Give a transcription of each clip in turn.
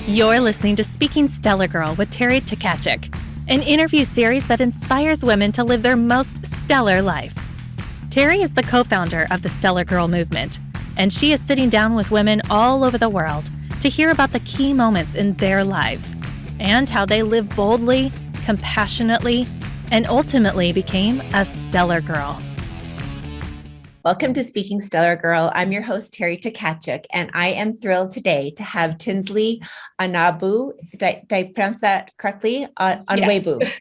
You're listening to Speaking Stellar Girl with Teri Tkachuk, an interview series that inspires women to live their most stellar life. Teri is the co-founder of the Stellar Girl movement, and she is sitting down with women all over the world to hear about the key moments in their lives and how they live boldly, compassionately, and ultimately became a stellar girl. Welcome to Speaking Stellar Girl. I'm your host, Teri Tkachuk, and I am thrilled today to have Tinsley Onuegbu, did I pronounce that correctly? Onuegbu. Yes.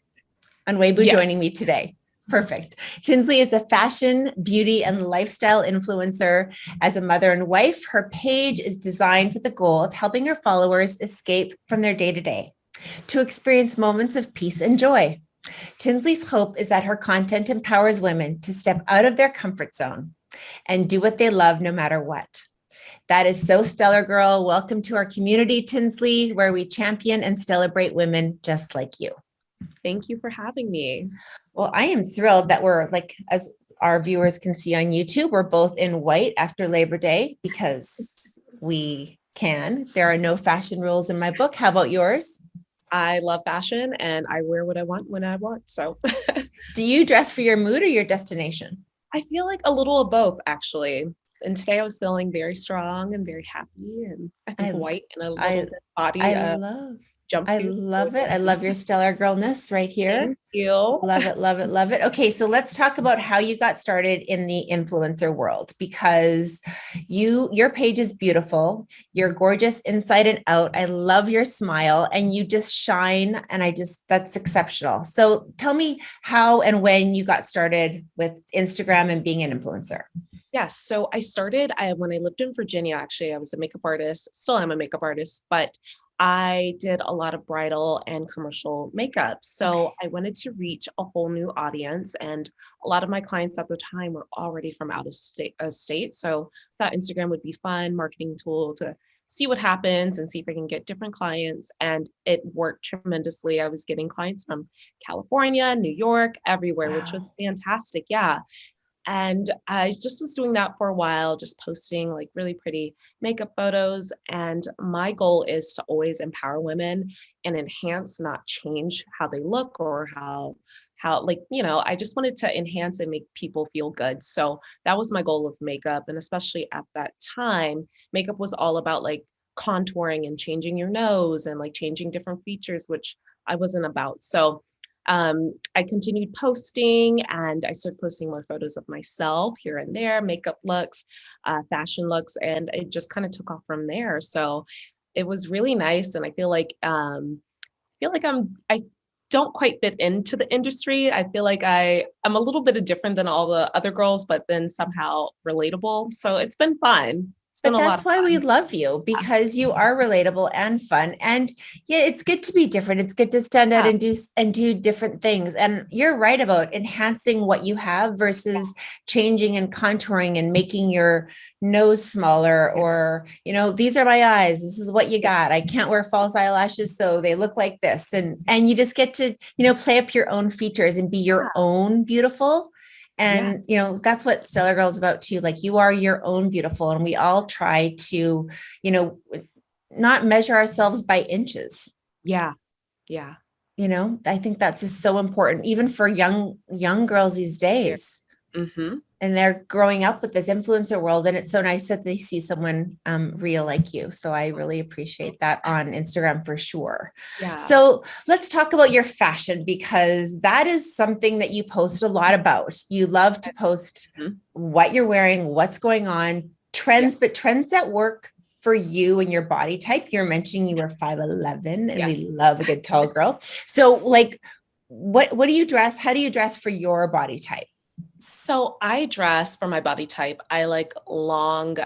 Onuegbu Yes. joining me today. Perfect. Tinsley is a fashion, beauty, and lifestyle influencer. As a mother and wife, her page is designed with the goal of helping her followers escape from their day-to-day to experience moments of peace and joy. Tinsley's hope is that her content empowers women to step out of their comfort zone and do what they love no matter what. That is so stellar, girl. Welcome to our community, Tinsley, where we champion and celebrate women just like you. Thank you for having me. Well, I am thrilled that we're, like, as our viewers can see on YouTube, we're both in white after Labor Day because we can. There are no fashion rules in my book. How about yours? I love fashion and I wear what I want when I want. So Do you dress for your mood or your destination? I feel like a little of both, actually. And today I was feeling very strong and very happy. And I think white and a little bit body jumpsuit. I love it. I love your stellar girlness right here. Thank you. Love it, love it, love it. Okay, so let's talk about how you got started in the influencer world, because your page is beautiful. You're gorgeous inside and out. I love your smile and you just shine, and that's exceptional. So tell me how and when you got started with Instagram and being an influencer. Yes. So I started when I lived in Virginia. Actually, I was a makeup artist, still am a makeup artist, but I did a lot of bridal and commercial makeup. So I wanted to reach a whole new audience. And a lot of my clients at the time were already from out of state. So I thought Instagram would be fun marketing tool to see what happens and see if I can get different clients. And it worked tremendously. I was getting clients from California, New York, everywhere, which was fantastic. Yeah. And I just was doing that for a while, just posting like really pretty makeup photos. And my goal is to always empower women and enhance, not change how they look or how I just wanted to enhance and make people feel good. So that was my goal of makeup. And especially at that time, makeup was all about like contouring and changing your nose and like changing different features, which I wasn't about. So I continued posting and I started posting more photos of myself here and there, makeup looks, fashion looks, and it just kind of took off from there. So it was really nice. And I feel like I don't quite fit into the industry. I feel like I'm a little bit different than all the other girls, but then somehow relatable. So it's been fun. But that's why we love you, because you are relatable and fun. And yeah, it's good to be different. It's good to stand out and do different things. And you're right about enhancing what you have versus changing and contouring and making your nose smaller, or, these are my eyes. This is what you got. I can't wear false eyelashes, so they look like this. And you just get to, play up your own features and be your own beautiful. And, that's what Stellar Girl is about too. Like, you are your own beautiful, and we all try to, not measure ourselves by inches. Yeah. Yeah. I think that's just so important, even for young girls these days. Mm-hmm. And they're growing up with this influencer world. And it's so nice that they see someone real like you. So I really appreciate that on Instagram for sure. Yeah. So let's talk about your fashion, because that is something that you post a lot about. You love to post what you're wearing, what's going on, trends, but trends that work for you and your body type. You're mentioning you were 5'11", and we love a good tall girl. So like, what do you dress? How do you dress for your body type? So I dress for my body type. I like long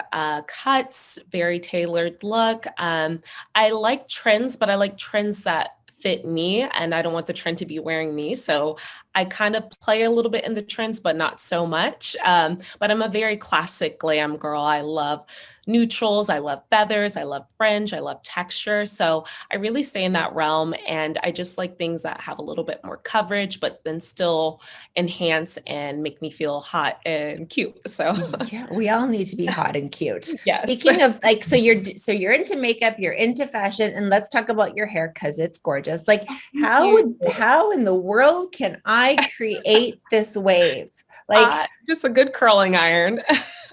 cuts, very tailored look. I like trends, but I like trends that fit me, and I don't want the trend to be wearing me. So I kind of play a little bit in the trends, but not so much. But I'm a very classic glam girl. I love neutrals. I love feathers. I love fringe. I love texture. So I really stay in that realm. And I just like things that have a little bit more coverage, but then still enhance and make me feel hot and cute. So Yeah, we all need to be hot and cute. yes. Speaking of like, so you're into makeup, you're into fashion, and let's talk about your hair because it's gorgeous. Like, how in the world can I create this wave? Like, just a good curling iron.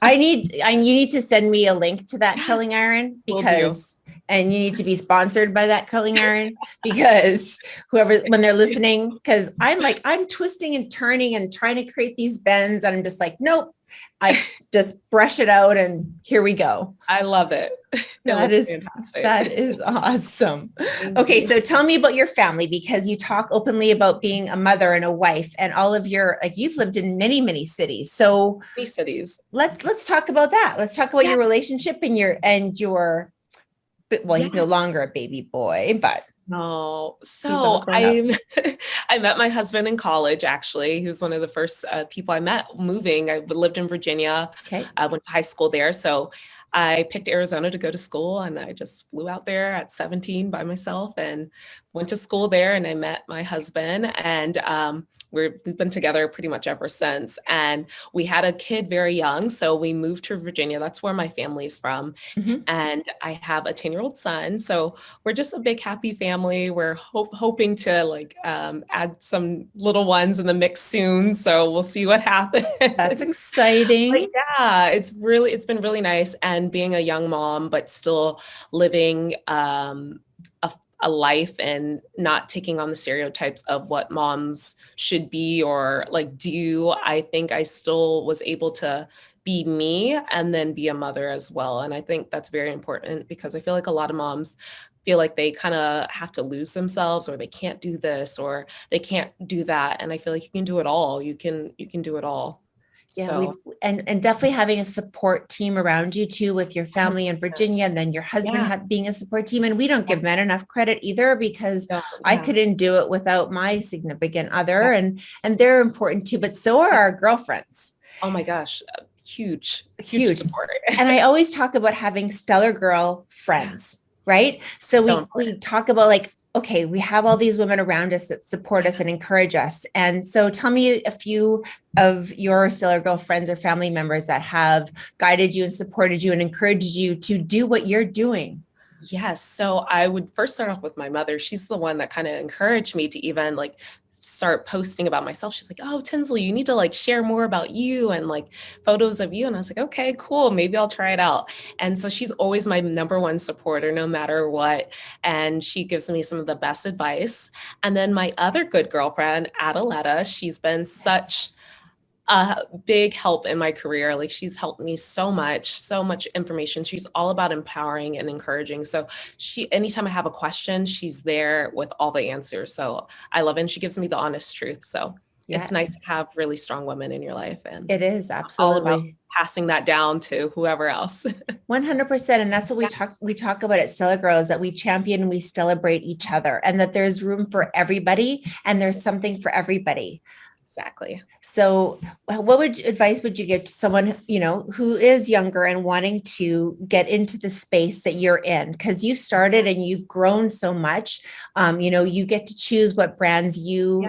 you need to send me a link to that curling iron because, and you need to be sponsored by that curling iron because when they're listening, because I'm twisting and turning and trying to create these bends. And I'm just like, nope, I just brush it out and here we go. I love it. That is fantastic. That is awesome. Okay. So tell me about your family, because you talk openly about being a mother and a wife and all of you've lived in many, many cities. So many cities. Let's talk about that. Let's talk about your relationship and your he's no longer a baby boy, but no. So I met my husband in college, actually. He was one of the first people I met moving. I lived in Virginia. Okay. I went to high school there. So I picked Arizona to go to school, and I just flew out there at 17 by myself and went to school there, and I met my husband, and we've been together pretty much ever since. And we had a kid very young, so we moved to Virginia. That's where my family's from. Mm-hmm. And I have a 10-year-old son. So we're just a big, happy family. We're hoping to add some little ones in the mix soon. So we'll see what happens. That's exciting. But yeah, it's been really nice. And being a young mom, but still living a life and not taking on the stereotypes of what moms should be or do. I think I still was able to be me and then be a mother as well. And I think that's very important because I feel like a lot of moms feel like they kind of have to lose themselves, or they can't do this or they can't do that. And I feel like you can do it all. You can do it all. Yeah, so. And definitely having a support team around you too, with your family in Virginia, and then your husband being a support team. And we don't give men enough credit either, because I couldn't do it without my significant other, and they're important too. But so are our girlfriends. Oh my gosh, huge support. And I always talk about having stellar girl friends, right? So we talk about okay, we have all these women around us that support us and encourage us. And so tell me a few of your Stellar Girl friends or family members that have guided you and supported you and encouraged you to do what you're doing. Yes. So I would first start off with my mother. She's the one that kind of encouraged me to even start posting about myself. She's like, oh, Tinsley, you need to share more about you and photos of you. And I was like, okay, cool. Maybe I'll try it out. And so she's always my number one supporter, no matter what. And she gives me some of the best advice. And then my other good girlfriend, Adeletta, she's been such a big help in my career. She's helped me so much information. She's all about empowering and encouraging. So anytime I have a question, she's there with all the answers. So I love it. And she gives me the honest truth. So it's nice to have really strong women in your life. And it is absolutely all about passing that down to whoever else. 100%. And that's what we talk about at Stellar Girl, is that we champion and we celebrate each other, and that there's room for everybody and there's something for everybody. Exactly. So what advice would you give to someone, who is younger and wanting to get into the space that you're in? Because you've started and you've grown so much. You get to choose what brands you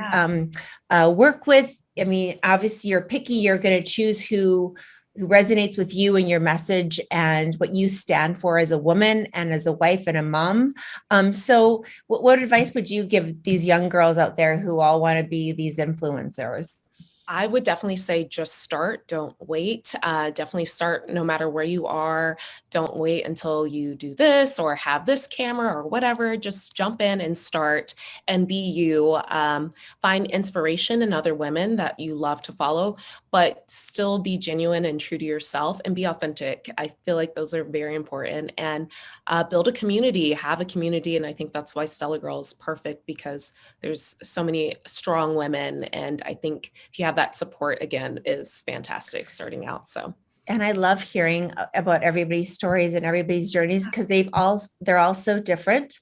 work with. I mean, obviously you're picky. You're going to choose who resonates with you and your message and what you stand for as a woman and as a wife and a mom. So what advice would you give these young girls out there who all want to be these influencers? I would definitely say just start. Don't wait. Definitely start no matter where you are. Don't wait until you do this or have this camera or whatever. Just jump in and start and be you. Find inspiration in other women that you love to follow, but still be genuine and true to yourself and be authentic. I feel like those are very important. And build a community, have a community. And I think that's why Stellar Girl is perfect, because there's so many strong women. And I think if you have that support, again, is fantastic starting out. So, and I love hearing about everybody's stories and everybody's journeys, because they're all so different.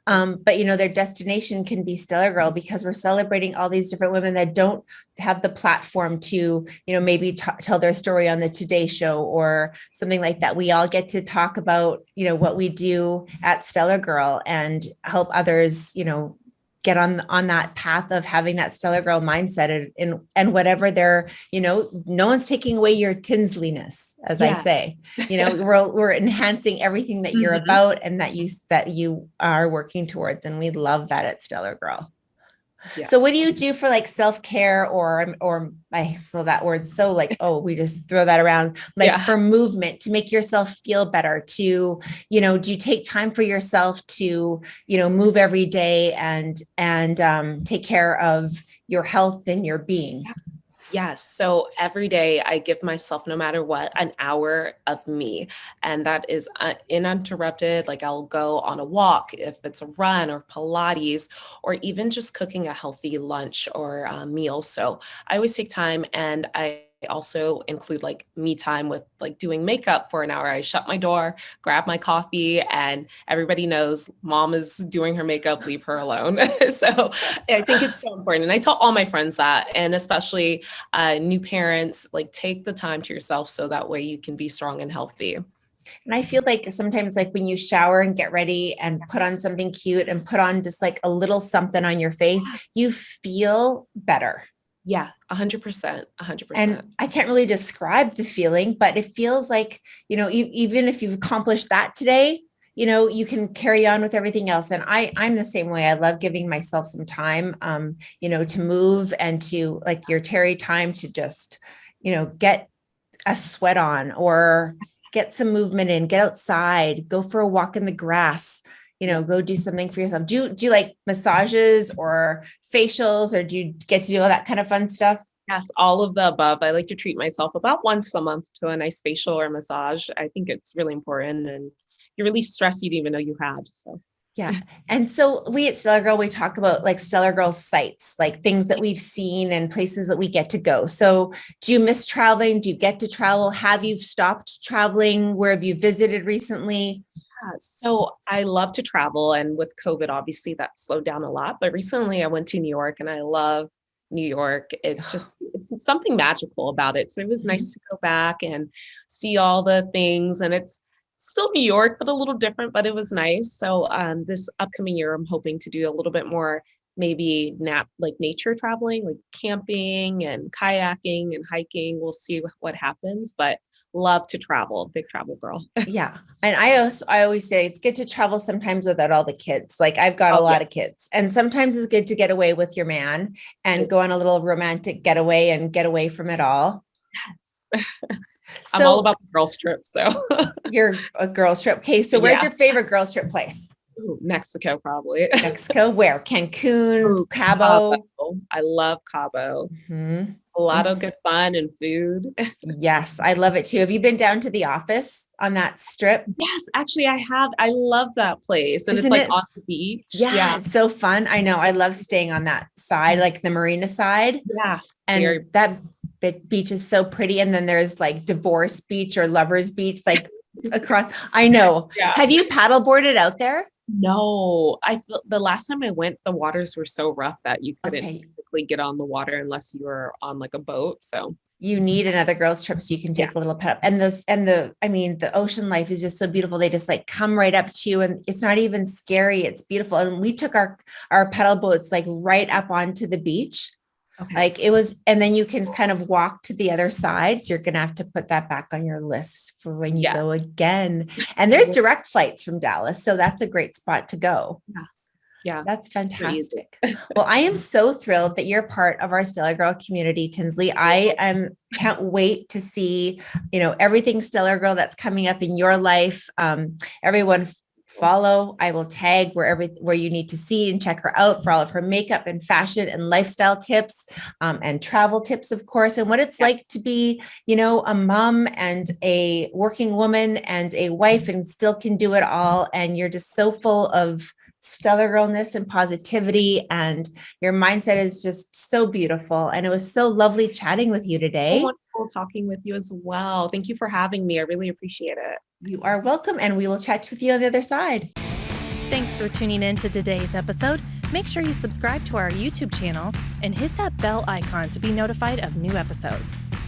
But their destination can be Stellar Girl because we're celebrating all these different women that don't have the platform to, maybe tell their story on the Today Show or something like that. We all get to talk about, what we do at Stellar Girl and help others, get on that path of having that Stellar Girl mindset and whatever they're, no one's taking away your Tinsleyness, as I say. We're enhancing everything that you're about and that you are working towards, and we love that at Stellar Girl. Yes. So what do you do for like self-care or I feel that word so like, oh, we just throw that around, like for movement to make yourself feel better, to, do you take time for yourself to, move every day and take care of your health and your being? Yes. So every day I give myself, no matter what, an hour of me. And that is uninterrupted. Like I'll go on a walk, if it's a run or Pilates, or even just cooking a healthy lunch or a meal. So I always take time, and I also include like me time with like doing makeup for an hour. I shut my door, grab my coffee, and everybody knows mom is doing her makeup, leave her alone. So I think it's so important. And I tell all my friends that, and especially new parents, like take the time to yourself so that way you can be strong and healthy. And I feel like sometimes like when you shower and get ready and put on something cute and put on just like a little something on your face, you feel better. Yeah, 100%, 100%. And I can't really describe the feeling, but it feels like, even if you've accomplished that today, you can carry on with everything else. And I'm the same way. I love giving myself some time, to move and to like your Teri time to just, get a sweat on or get some movement in, get outside, go for a walk in the grass, go do something for yourself. Do you like massages or facials, or do you get to do all that kind of fun stuff? Yes, all of the above. I like to treat myself about once a month to a nice facial or massage. I think it's really important, and you release stress you didn't even know you had. So yeah. And so we at Stellar Girl, we talk about like Stellar Girl sites, like things that we've seen and places that we get to go. So do you miss traveling? Do you get to travel? Have you stopped traveling? Where have you visited recently? So I love to travel, and with COVID, obviously that slowed down a lot. But recently I went to New York, and I love New York. It's something magical about it. So it was nice to go back and see all the things, and it's still New York, but a little different, but it was nice. So this upcoming year, I'm hoping to do a little bit more, maybe like nature traveling, like camping and kayaking and hiking. We'll see what happens, but love to travel, big travel girl. Yeah. And I always say it's good to travel sometimes without all the kids. Like I've got a lot of kids, and sometimes it's good to get away with your man and go on a little romantic getaway and get away from it all. Yes. I'm all about the girls trip. So you're a girls trip. Okay. So where's your favorite girls trip place? Ooh, Mexico, probably. Mexico, where? Cancun, Cabo. I love Cabo. A lot of good fun and food. Yes, I love it too. Have you been down to the office on that strip? Yes, actually I have. I love that place. And it's like on the beach. Yeah, it's so fun. I know. I love staying on that side, like the marina side. Yeah. And that beach is so pretty. And then there's like Divorce Beach or Lovers Beach, like across. I know. Yeah. Have you paddleboarded out there? No, the last time I went, the waters were so rough that you couldn't typically get on the water unless you were on like a boat. So you need another girls trip so you can take a little pet up. And the ocean life is just so beautiful. They just like come right up to you, and it's not even scary. It's beautiful. And we took our pedal boats like right up onto the beach. Okay. Like it was, and then you can kind of walk to the other side. So you're going to have to put that back on your list for when you go again. And there's direct flights from Dallas. So that's a great spot to go. Yeah. That's fantastic. Well, I am so thrilled that you're part of our Stellar Girl community, Tinsley. I can't wait to see, everything Stellar Girl that's coming up in your life. Everyone follow. I will tag where you need to see and check her out for all of her makeup and fashion and lifestyle tips, and travel tips, of course, and what it's like to be, a mom and a working woman and a wife and still can do it all. And you're just so full of stellar girlness and positivity, and your mindset is just so beautiful. And it was so lovely chatting with you today. So wonderful talking with you as well. Thank you for having me. I really appreciate it. You are welcome. And we will chat with you on the other side. Thanks for tuning in to today's episode. Make sure you subscribe to our YouTube channel and hit that bell icon to be notified of new episodes.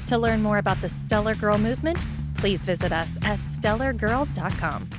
To learn more about the Stellar Girl movement, please visit us at stellargirl.com.